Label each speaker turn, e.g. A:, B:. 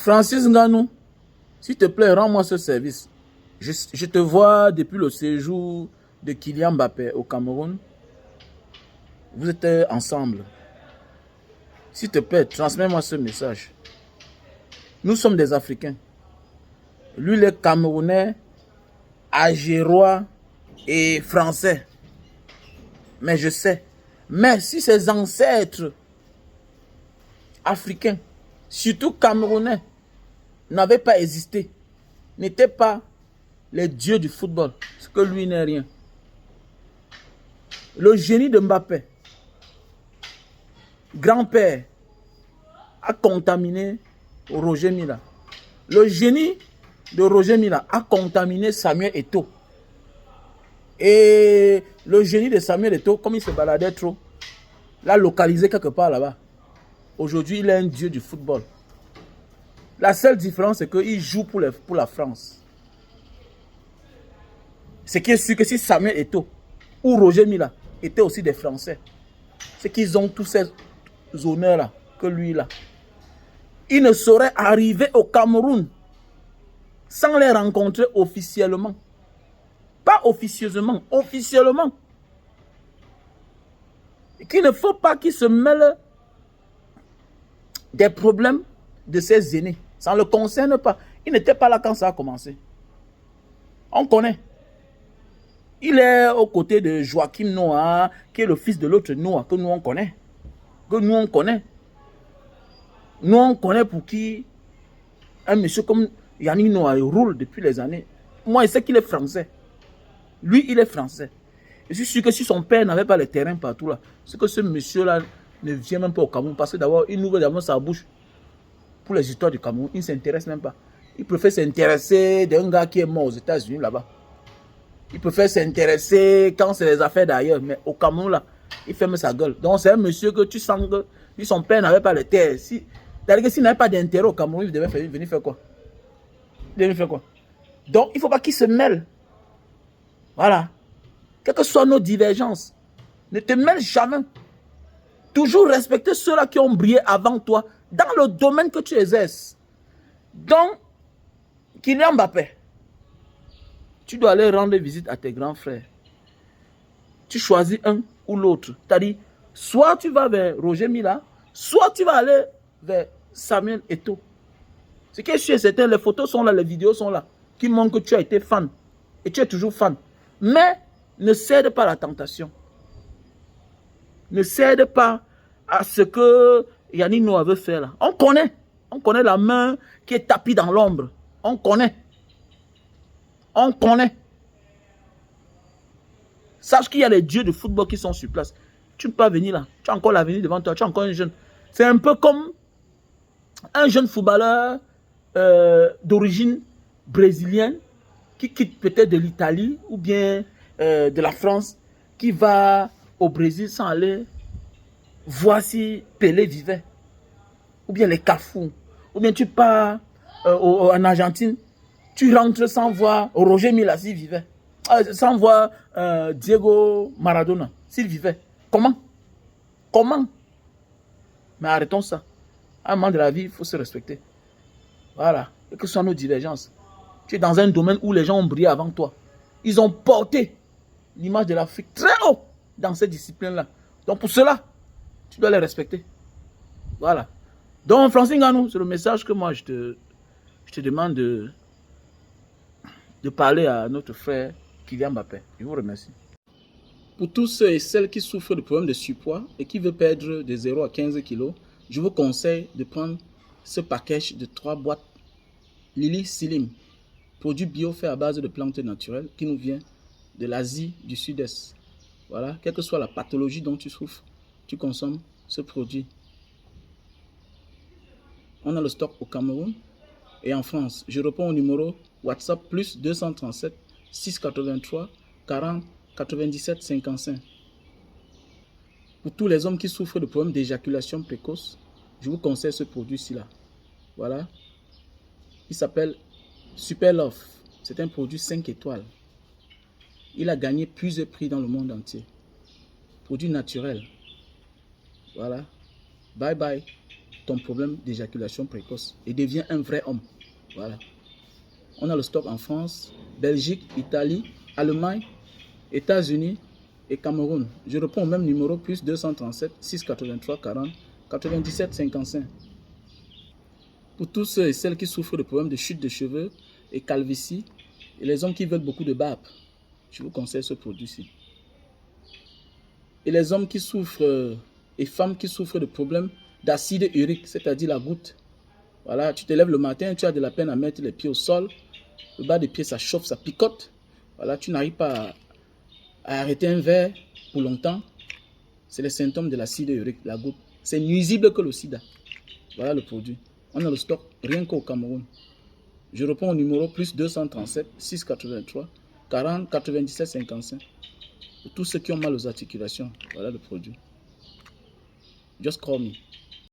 A: Francis Ngannou, s'il te plaît, rends-moi ce service. Je te vois depuis le séjour de Kylian Mbappé au Cameroun. Vous êtes ensemble. S'il te plaît, transmets-moi ce message. Nous sommes des Africains. Lui, il est Camerounais, Algérois et Français. Mais je sais. Mais si ses ancêtres africains, surtout Camerounais, n'avaient pas existé, n'étaient pas les dieux du football, ce que lui n'est rien. Le génie de Mbappé, grand-père, a contaminé Roger Mila. Le génie de Roger Mila a contaminé Samuel Eto'o. Et le génie de Samuel Eto'o, comme il se baladait trop, l'a localisé quelque part là-bas. Aujourd'hui, il est un dieu du football. La seule différence, c'est qu'il joue pour la France. Ce qui est sûr que si Samuel Eto'o ou Roger Mila étaient aussi des Français, c'est qu'ils ont tous ces honneurs-là que lui là. Il ne saurait arriver au Cameroun sans les rencontrer officiellement. Pas officieusement, officiellement. Et qu'il ne faut pas qu'il se mêle des problèmes de ses aînés. Ça ne le concerne pas. Il n'était pas là quand ça a commencé. On connaît. Il est aux côtés de Joachim Noah, qui est le fils de l'autre Noah, que nous on connaît. Que nous on connaît. Nous on connaît pour qui un monsieur comme Yannick Noah roule depuis les années. Moi, je sais qu'il est français. Lui, il est français. Je suis sûr que si son père n'avait pas les terrains partout là, c'est que ce monsieur-là ne vient même pas au Cameroun. Parce que d'abord, il ouvre d'abord sa bouche pour les histoires du Cameroun. Il ne s'intéresse même pas. Il préfère s'intéresser d'un gars qui est mort aux États-Unis là-bas. Il préfère s'intéresser quand c'est les affaires d'ailleurs. Mais au Cameroun là, il ferme sa gueule. Donc c'est un monsieur que tu sens que lui, son père n'avait pas les terres. C'est-à-dire que s'il n'avait pas d'intérêt au Cameroun, il devait venir faire quoi? Il devait faire quoi? Donc il ne faut pas qu'il se mêle. Voilà. Quelles que soient nos divergences, ne te mêle jamais. Toujours respecter ceux-là qui ont brillé avant toi dans le domaine que tu exerces. Donc, Kylian Mbappé, tu dois aller rendre visite à tes grands frères. Tu choisis un ou l'autre. C'est-à-dire, soit tu vas vers Roger Mila, soit tu vas aller vers Samuel Eto'o. Ce qui est sûr et certain, les photos sont là, les vidéos sont là, qui montrent que tu as été fan. Et tu es toujours fan. Mais ne cède pas à la tentation. Ne cède pas à ce que Yannick Noah veut faire là. On connaît la main qui est tapie dans l'ombre. On connaît. On connaît. Sache qu'il y a les dieux de football qui sont sur place. Tu ne peux pas venir là. Tu as encore l'avenir devant toi. Tu es encore un jeune. C'est un peu comme un jeune footballeur d'origine brésilienne qui quitte peut-être de l'Italie ou bien de la France, qui va au Brésil sans aller voir si Pelé vivait, ou bien les Carrefour, ou bien tu pars en Argentine, tu rentres sans voir Roger Mila s'il vivait, sans voir Diego Maradona s'il vivait. Comment? Mais arrêtons ça. À un moment de la vie, il faut se respecter. Voilà. Et que ce soit nos divergences. Tu es dans un domaine où les gens ont brillé avant toi. Ils ont porté l'image de l'Afrique très haut dans cette discipline-là. Donc pour cela, tu dois les respecter. Voilà. Donc Francis Ngannou, c'est le message que moi je te demande de parler à notre frère Kylian Mbappé. Je vous remercie. Pour tous ceux et celles qui souffrent de problèmes de surpoids et qui veulent perdre de 0 à 15 kilos, je vous conseille de prendre ce package de 3 boîtes Lily Slim, produit bio fait à base de plantes naturelles qui nous vient de l'Asie du Sud-Est. Voilà, quelle que soit la pathologie dont tu souffres, tu consommes ce produit. On a le stock au Cameroun et en France. Je réponds au numéro WhatsApp plus 237 683 40 97 55. Pour tous les hommes qui souffrent de problèmes d'éjaculation précoce, je vous conseille ce produit-ci là. Voilà. Il s'appelle Super Love. C'est un produit 5 étoiles. Il a gagné plusieurs prix dans le monde entier. Produit naturel. Voilà. Bye bye. ton problème d'éjaculation précoce et deviens un vrai homme. Voilà. On a le stock en France, Belgique, Italie, Allemagne, États-Unis et Cameroun. Je réponds au même numéro, plus 237 683 40 97 55. Pour tous ceux et celles qui souffrent de problèmes de chute de cheveux et calvitie, et les hommes qui veulent beaucoup de barbe, je vous conseille ce produit-ci. Et les hommes qui souffrent et femmes qui souffrent de problèmes d'acide urique, c'est-à-dire la goutte. Voilà, tu te lèves le matin, tu as de la peine à mettre les pieds au sol. Le bas des pieds, ça chauffe, ça picote. Voilà, tu n'arrives pas à arrêter un verre pour longtemps. C'est les symptômes de l'acide urique, la goutte. C'est nuisible que le sida. Voilà le produit. On a le stock rien qu'au Cameroun. Je réponds au numéro plus 237 683 40 97 55. Pour tous ceux qui ont mal aux articulations, voilà le produit. Just call me.